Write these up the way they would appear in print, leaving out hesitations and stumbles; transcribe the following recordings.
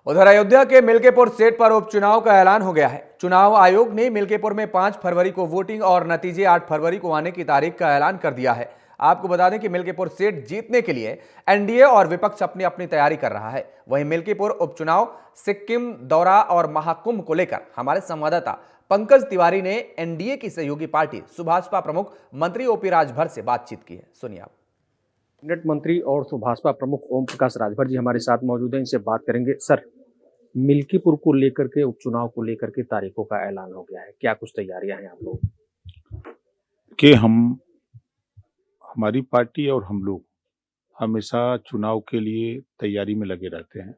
उधर अयोध्या के मिल्केपुर सीट पर उपचुनाव का ऐलान हो गया है। चुनाव आयोग ने मिल्केपुर में 5 फरवरी को वोटिंग और नतीजे 8 फरवरी को आने की तारीख का ऐलान कर दिया है। आपको बता दें कि मिल्केपुर सीट जीतने के लिए एनडीए और विपक्ष अपनी अपनी तैयारी कर रहा है। वहीं मिल्केपुर उपचुनाव, सिक्किम दौरा और महाकुंभ को लेकर हमारे संवाददाता पंकज तिवारी ने एनडीए की सहयोगी पार्टी सुभाषपा प्रमुख मंत्री ओपी राजभर से बातचीत की है। सुनिए आप। कैबिनेट मंत्री और सुभाषपा प्रमुख ओम प्रकाश राजभर जी हमारे साथ मौजूद हैं, इनसे बात करेंगे। सर, मिल्कीपुर को लेकर के, उपचुनाव को लेकर के तारीखों का ऐलान हो गया है, क्या कुछ तैयारियां हैं आप लोग कि हमारी पार्टी और हम लोग हमेशा चुनाव के लिए तैयारी में लगे रहते हैं।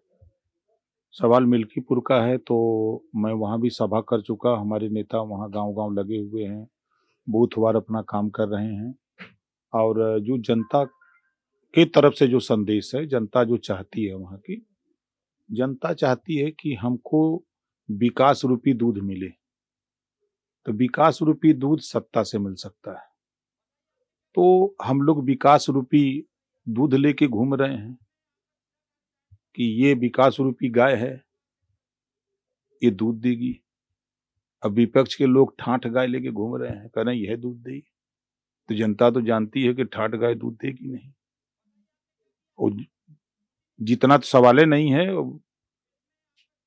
सवाल मिल्कीपुर का है तो मैं वहाँ भी सभा कर चुका। हमारे नेता वहाँ गांव-गांव लगे हुए हैं, बूथवार अपना काम कर रहे हैं और जो जनता की तरफ से जो संदेश है, जनता जो चाहती है, वहाँ की जनता चाहती है कि हमको विकास रूपी दूध मिले। तो विकास रूपी दूध सत्ता से मिल सकता है, तो हम लोग विकास रूपी दूध लेके घूम रहे हैं कि ये विकास रूपी गाय है, ये दूध देगी। अब विपक्ष के लोग ठाठ गाय लेके घूम रहे हैं, कह रहे हैं यह दूध देगी। तो जनता तो जानती है कि ठाठ गाय दूध देगी नहीं। और जितना तो सवाले नहीं है,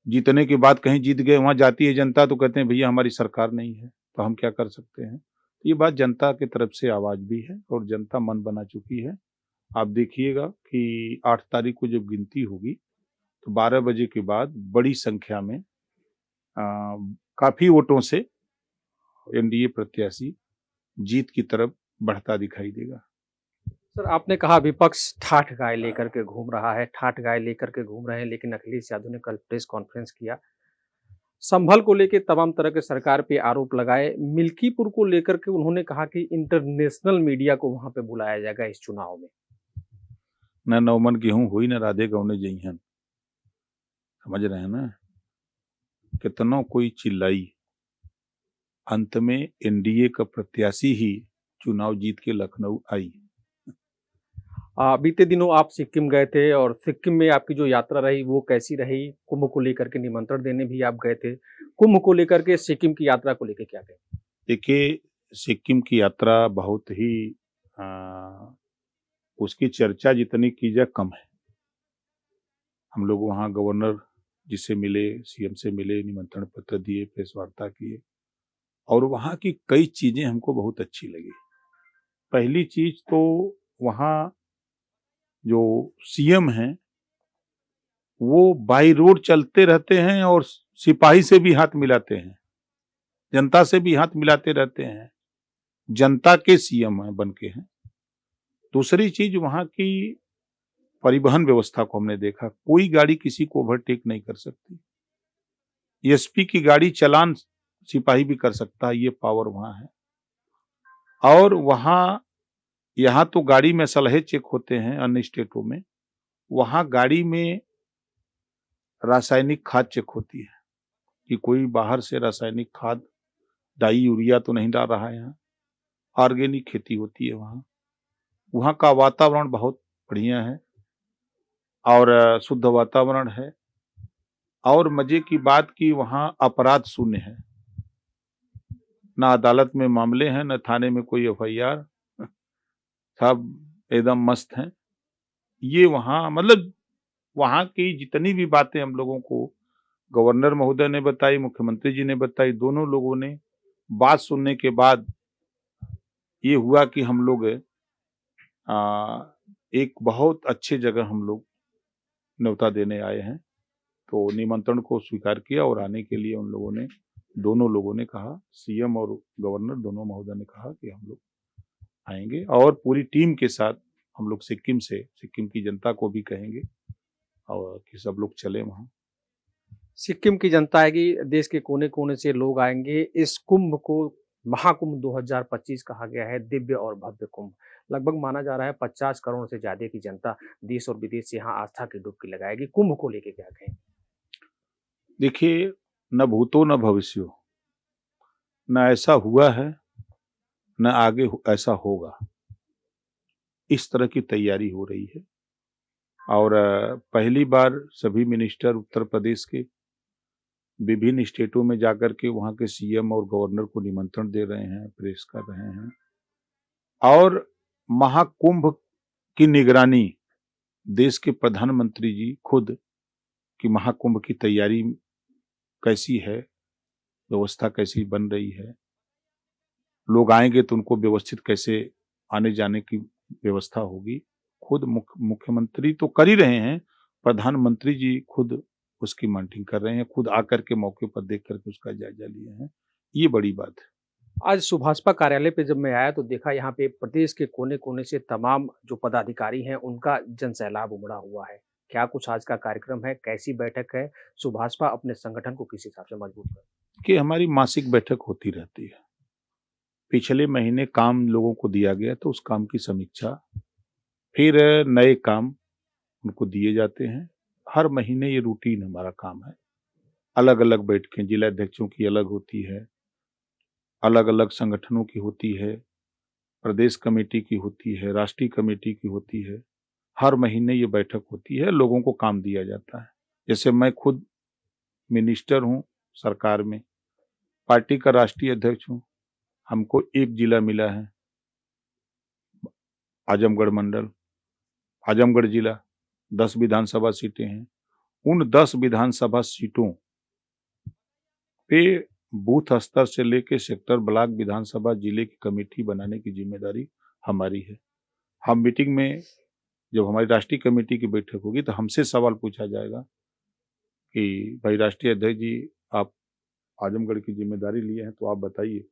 जीतने के बाद कहीं जीत गए, वहां जाती है जनता तो कहते हैं भैया हमारी सरकार नहीं है, तो हम क्या कर सकते हैं। ये बात जनता की तरफ से आवाज भी है और जनता मन बना चुकी है। आप देखिएगा कि 8 तारीख को जब गिनती होगी तो 12 बजे के बाद बड़ी संख्या में काफी वोटों से एनडीए प्रत्याशी जीत की तरफ बढ़ता दिखाई देगा। सर, आपने कहा विपक्ष ठाठ गाय लेकर के घूम रहा है, ठाठ गाय लेकर के घूम रहे हैं, लेकिन अखिलेश यादव ने कल प्रेस कॉन्फ्रेंस किया, संभल को लेकर तमाम तरह के सरकार पे आरोप लगाए। मिल्कीपुर को लेकर के उन्होंने कहा कि इंटरनेशनल मीडिया को वहां पे बुलाया जाएगा इस चुनाव में। न नौमन गेहूं हुई न राधे गौने जइहन, समझ रहे हैं ना। कितना कोई चिल्लाई, अंत में एनडीए का प्रत्याशी ही चुनाव जीत के लखनऊ आई। बीते दिनों आप सिक्किम गए थे और सिक्किम में आपकी जो यात्रा रही वो कैसी रही? कुंभ को लेकर के निमंत्रण देने भी आप गए थे। कुंभ को लेकर के, सिक्किम की यात्रा को लेकर क्या कहें? देखिए, सिक्किम की यात्रा बहुत ही उसकी चर्चा जितनी की जाए कम है। हम लोग वहाँ गवर्नर जी से मिले, सीएम से मिले, निमंत्रण पत्र दिए, प्रेस वार्ता किए और वहाँ की कई चीजें हमको बहुत अच्छी लगी। पहली चीज तो वहाँ जो सीएम हैं वो बाई रोड चलते रहते हैं और सिपाही से भी हाथ मिलाते हैं, जनता से भी हाथ मिलाते रहते हैं, जनता के सीएम बन के हैं। दूसरी चीज वहाँ की परिवहन व्यवस्था को हमने देखा, कोई गाड़ी किसी को ओवरटेक नहीं कर सकती। एसपी की गाड़ी चलान सिपाही भी कर सकता है, ये पावर वहाँ है। और वहाँ यहाँ तो गाड़ी में सलहे चेक होते हैं अन्य स्टेटों में, वहाँ गाड़ी में रासायनिक खाद चेक होती है कि कोई बाहर से रासायनिक खाद, डाई यूरिया तो नहीं डाल रहा है। यहाँ ऑर्गेनिक खेती होती है। वहाँ का वातावरण बहुत बढ़िया है और शुद्ध वातावरण है। और मजे की बात कि वहाँ अपराध शून्य है, ना अदालत में मामले हैं, न थाने में कोई एफआईआर, सब एकदम मस्त हैं। ये वहाँ मतलब वहाँ की जितनी भी बातें हम लोगों को गवर्नर महोदय ने बताई, मुख्यमंत्री जी ने बताई, दोनों लोगों ने बात सुनने के बाद ये हुआ कि हम लोग एक बहुत अच्छे जगह हम लोग न्योता देने आए हैं। तो निमंत्रण को स्वीकार किया और आने के लिए उन लोगों ने, दोनों लोगों ने कहा, सीएम और गवर्नर दोनों महोदय ने कहा कि हम लोग आएंगे और पूरी टीम के साथ हम लोग सिक्किम की जनता को भी कहेंगे और कि सब लोग चले वहाँ। सिक्किम की जनता है कि देश के कोने कोने से लोग आएंगे। इस कुंभ को महाकुंभ 2025 कहा गया है, दिव्य और भव्य कुंभ। लगभग माना जा रहा है 50 करोड़ से ज्यादा की जनता देश और विदेश से यहाँ आस्था की डुबकी लगाएगी। कुंभ को लेके क्या कहें? देखिए, न भूतो न भविष्यो, न ऐसा हुआ है न आगे ऐसा होगा, इस तरह की तैयारी हो रही है। और पहली बार सभी मिनिस्टर उत्तर प्रदेश के विभिन्न स्टेटों में जाकर के वहाँ के सीएम और गवर्नर को निमंत्रण दे रहे हैं, प्रेस कर रहे हैं। और महाकुंभ की निगरानी देश के प्रधानमंत्री जी खुद कि महाकुंभ की तैयारी कैसी है, व्यवस्था कैसी बन रही है, लोग आएंगे तो उनको व्यवस्थित कैसे आने जाने की व्यवस्था होगी। खुद मुख्यमंत्री तो कर ही रहे हैं, प्रधानमंत्री जी खुद उसकी मॉनिटरिंग कर रहे हैं, खुद आकर के मौके पर देख करके उसका जायजा लिए हैं। ये बड़ी बात है। आज सुभाषपा कार्यालय पे जब मैं आया तो देखा यहाँ पे प्रदेश के कोने-कोने से तमाम जो पदाधिकारी हैं उनका जनसैलाब उमड़ा हुआ है। क्या कुछ आज का कार्यक्रम है? कैसी बैठक है? सुभाषपा अपने संगठन को किस हिसाब से मजबूत कर कि हमारी मासिक बैठक होती रहती है। पिछले महीने काम लोगों को दिया गया तो उस काम की समीक्षा, फिर नए काम उनको दिए जाते हैं। हर महीने ये रूटीन हमारा काम है। अलग-अलग बैठकें जिलाध्यक्षों की अलग होती है, अलग-अलग संगठनों की होती है, प्रदेश कमेटी की होती है, राष्ट्रीय कमेटी की होती है। हर महीने ये बैठक होती है, लोगों को काम दिया जाता है। जैसे मैं खुद मिनिस्टर हूँ सरकार में, पार्टी का राष्ट्रीय अध्यक्ष हूँ, हमको एक जिला मिला है, आजमगढ़ मंडल, आजमगढ़ जिला, 10 विधानसभा सीटें हैं। उन 10 विधानसभा सीटों पे बूथ स्तर से लेके सेक्टर, ब्लॉक, विधानसभा, जिले की कमेटी बनाने की जिम्मेदारी हमारी है। हम मीटिंग में जब हमारी राष्ट्रीय कमेटी की बैठक होगी तो हमसे सवाल पूछा जाएगा कि भाई राष्ट्रीय अध्यक्ष जी, आप आजमगढ़ की जिम्मेदारी लिए हैं तो आप बताइए